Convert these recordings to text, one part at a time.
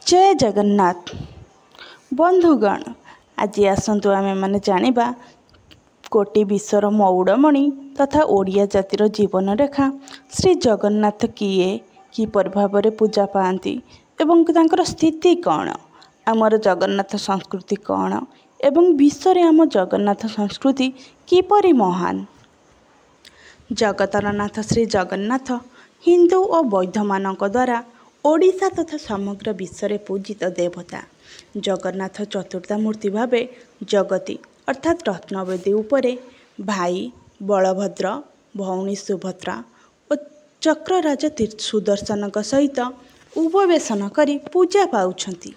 जय जगन्नाथ बंधुगण। आज आसतु आमे माने जानिबा कोटि विश्वर मौड़मणि तथा ओडिया जातिर जीवन रेखा श्री जगन्नाथ किए किपर भाव पूजा पाती एवं तांकर स्थिति कौन, आमर जगन्नाथ संस्कृति कौन एवं विश्व आम जगन्नाथ संस्कृति किपरि महान। जगतर नाथ श्री जगन्नाथ हिंदू और बौद्ध मानक द्वारा ओडिशा तथा समग्र विश्व में पूजित देवता। जगन्नाथ चतुर्था मूर्ति भावे जगती अर्थात रत्नवेदी उपरे भाई बलभद्र, भौणी सुभद्रा और चक्रराज सुदर्शन सहित उपवेशन करी पूजा पाउछंती।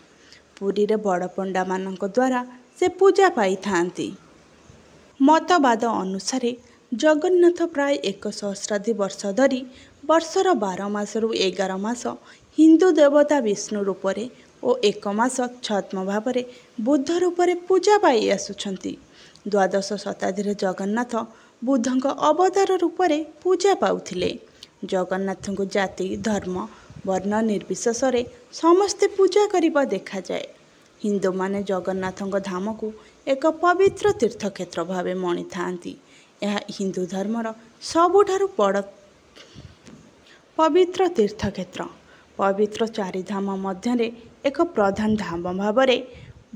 पुरी रे बड़ पंडा मानक द्वारा से पूजा पाई थांती। मतवाद अनुसारे जगन्नाथ प्राय 1 सहस्राधिक वर्ष धरी वर्षर 12 मासरू 11 मास हिंदू देवता विष्णु रूपरे और 1 मास छद्म भाव बुद्ध रूपरे पूजा पाई आसुछंती। द्वादश शताब्दी जगन्नाथ बुद्धଙ୍କ अवतार रूपरे पूजा पाउथिले। जगन्नाथ को जाति धर्म वर्ण निर्विशेष समस्ते पूजा करिबा देखा जाए। हिंदू माने जगन्नाथ धाम को एक पवित्र तीर्थक्षेत्र भावे मणि थांती। यह हिंदू धर्मर सबुठारु बड़ पवित्र तीर्थक्षेत्र। पवित्र चारिधाम मध्य एक प्रधान धाम भाव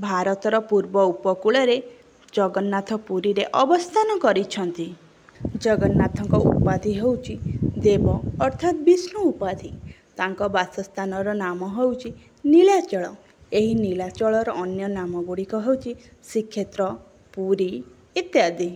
भारतर पूर्व उपकूल रे जगन्नाथ पुरी रे अवस्थान करिछंती। जगन्नाथ उपाधि होउची देव अर्थात विष्णु उपाधि। तांको वासस्थानर नाम होउची नीलाचल। एही नीलाचलर अन्य नाम गुड़िक होउची श्रीक्षेत्र, पुरी इत्यादि।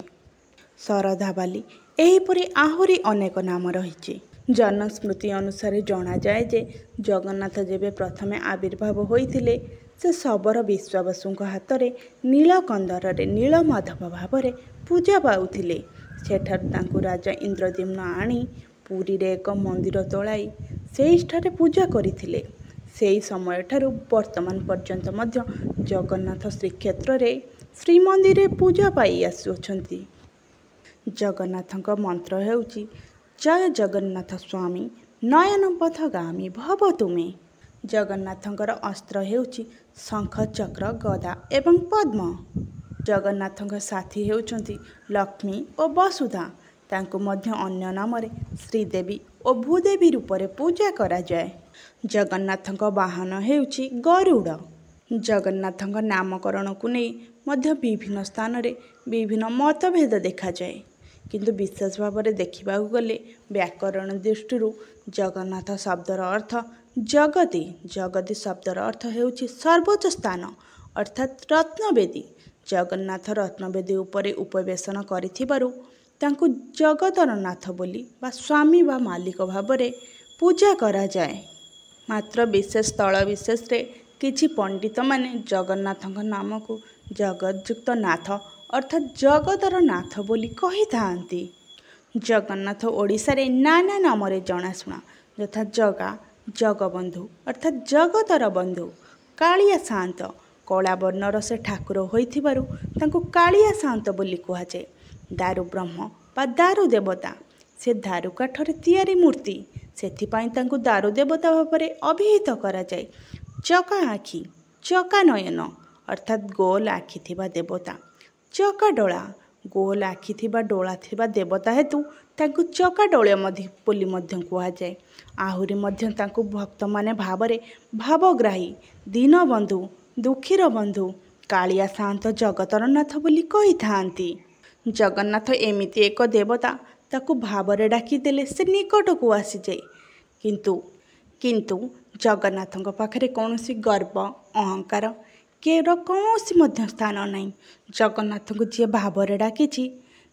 शरधाबाली एहीपरि आहुरी अनेक नाम रही। जनस्मृति अनुसार जना जाए जे जगन्नाथ जेबे प्रथमे आविर्भाव होइथिले से शबर विश्वावसु हाथ में नीलकंदर नीलमाधव भाव पूजा पाउथिले। सेठारु तांकु राजा इंद्रद्युम्न आनी पुरी रे एक मंदिर तोलाई सेठारे पूजा करिथिले। सेही समय ठारू वर्तमान पर्यंत मध्य जगन्नाथ श्रीक्षेत्र रे श्रीमंदिर पूजा पाई आसुछंती। जगन्नाथ मंत्र हेउची जय जगन्नाथ स्वामी नयन पथगामी भव तुमे। जगन्नाथंकर अस्त्र हेउची शंख चक्र गदा एवं पद्म। जगन्नाथंक साथी हेउचंती लक्ष्मी और वसुधा। तांको मध्य अन्य नाम श्रीदेवी और भूदेवी रूपरे पूजा करा जाए। जगन्नाथंक वाहन हेउची गरुड़। जगन्नाथंक नामकरण को नहीं मध्य विभिन्न स्थान रे विभिन्न मतभेद देखा जाए। किंतु विशेष भाव में देखा गले व्याकरण दृष्टि जगन्नाथ शब्दर अर्थ जगती। जगती शब्दर अर्थ हेउची सर्वोच्च स्थान अर्थात रत्नवेदी। जगन्नाथ रत्नवेदी उपरे उपवेशन करिथिबारु तांकु जगतर नाथ बोली बा स्वामी बा मालिक भाव में पूजा करा जाए। मात्र विशेष स्थल विशेष रे किछि पंडित माने जगन्नाथଙ୍କ नाम को जगतयुक्त नाथ अर्थात जगतर नाथ बोली कही थांती। जगन्नाथ ओडिशा रे नाना नाम रे जनाशुना यथा जगा जगबंधु अर्थात जगतर बंधु। कालिया सात कला वर्णर से ठाकुर होइथिबारु तांको कालिया सात बोली कहा जाए। दारु ब्रह्म बा दारु देवता से दारु काठरे तैयारी मूर्ति सेथिपाई तांको दारु देवता भाव अभिहित करा जाए। चका आखि चका नयन अर्थात गोल आखि थिबा देवता। चका डोला गोल आखि थिबा डोला थिबा देवता हेतु तांको चका डोले बोली मध्य कहा जाए। आहुरी मध्य तांको भक्त माने भावरे भावग्राही दीनबंधु दुखीर बंधु कालिया शांत जगतर नाथ बोली कही थांती। जगन्नाथ एमिति एक देवता ताकू भावरे डाकी देले से निकट को आसी जाए। किंतु जगन्नाथଙ୍କ पाखरे कौनसी गर्व अहंकार केर कौनसी मध्य स्थान नहीं। जगन्नाथ को जी भावरे डाकिछि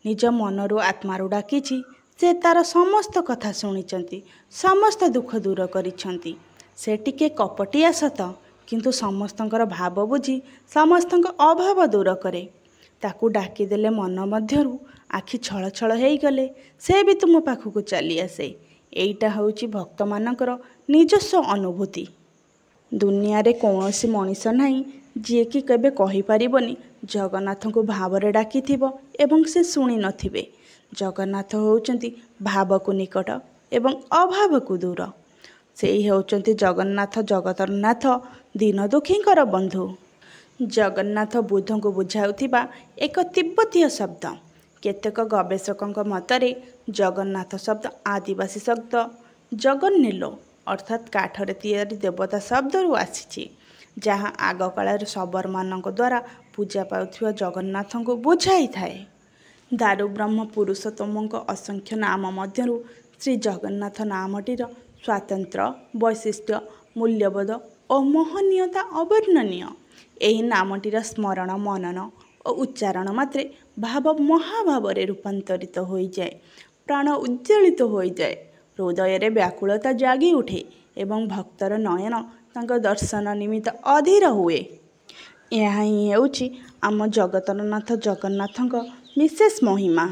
निज मनरु आत्मारु डाकिछि से तार समस्त कथा शुणिचंती समस्त दुख दूर करिछंती। से टिके कपटिया सत किंतु समस्तंकर भाव बुझी समस्तंक अभाव दूर करे। ताकू डाकी देले मन मध्यरु आखि छल छल हेई गले से भी तुम पाखकु चली आसे। एइटा होउची भक्त मानकर निजस्व अनुभूति। दुनिया रे कौनसी मनीष नहीं जी कि केबे कहि परिबनी जगन्नाथ को भावरे डाकी थिबो एवं से शुणी नथिबे। जगन्नाथ होउचंती भाव को निकट एवं अभाव को दूर। ସେଇ ହେଉଛନ୍ତି ଜଗନ୍ନାଥ ଜଗତର ନାଥ ଦୀନ ଦୁଃଖୀଙ୍କର ବନ୍ଧୁ। ଜଗନ୍ନାଥ ବୁଦ୍ଧଙ୍କୁ ବୁଝାଉଥିବା ଏକ ତିବ୍ବତୀୟ ଶବ୍ଦ। କେତେକ ଗବେଷକଙ୍କ ମତରେ ଜଗନ୍ନାଥ ଶବ୍ଦ ଆଦିବାସୀ ଶବ୍ଦ ଜଗନ୍ନେଲୋ ଅର୍ଥାତ୍ କାଠରେ ତିଆରି ଦେବତା ଶବ୍ଦରୁ ଆସିଛି, ଯାହା ଆଗକାଳରେ ଶବରମାନଙ୍କ ଦ୍ୱାରା ପୂଜା ପାଉଥିବା ଜଗନ୍ନାଥଙ୍କୁ ବୁଝାଇଥାଏ। ଦାରୁବ୍ରହ୍ମ ପୁରୁଷୋତ୍ତମଙ୍କ ଅସଂଖ୍ୟ ନାମ ମଧ୍ୟରୁ ଶ୍ରୀ ଜଗନ୍ନାଥ ନାମଟିର ସ୍ୱାତନ୍ତ୍ର୍ୟ, ବୈଶିଷ୍ଟ୍ୟ, ମୂଲ୍ୟବୋଧ ଓ ମହନୀୟତା ଅବର୍ଣ୍ଣନୀୟ। ଏହି ନାମଟିର ସ୍ମରଣ, ମନନ ଓ ଉଚ୍ଚାରଣ ମାତ୍ରେ ଭାବ ମହାଭାବରେ ରୂପାନ୍ତରିତ ହୋଇଯାଏ, ପ୍ରାଣ ଉଜ୍ଜ୍ୱଳିତ ହୋଇଯାଏ, ହୃଦୟରେ ବ୍ୟାକୁଳତା ଜାଗି ଉଠେ ଏବଂ ଭକ୍ତର ନୟନ ତାଙ୍କ ଦର୍ଶନ ନିମିତ୍ତ ଅଧୀର ହୁଏ। ଏହା ହିଁ ହେଉଛି ଆମ ଜଗତର ନାଥ ଜଗନ୍ନାଥଙ୍କ ବିଶେଷ ମହିମା।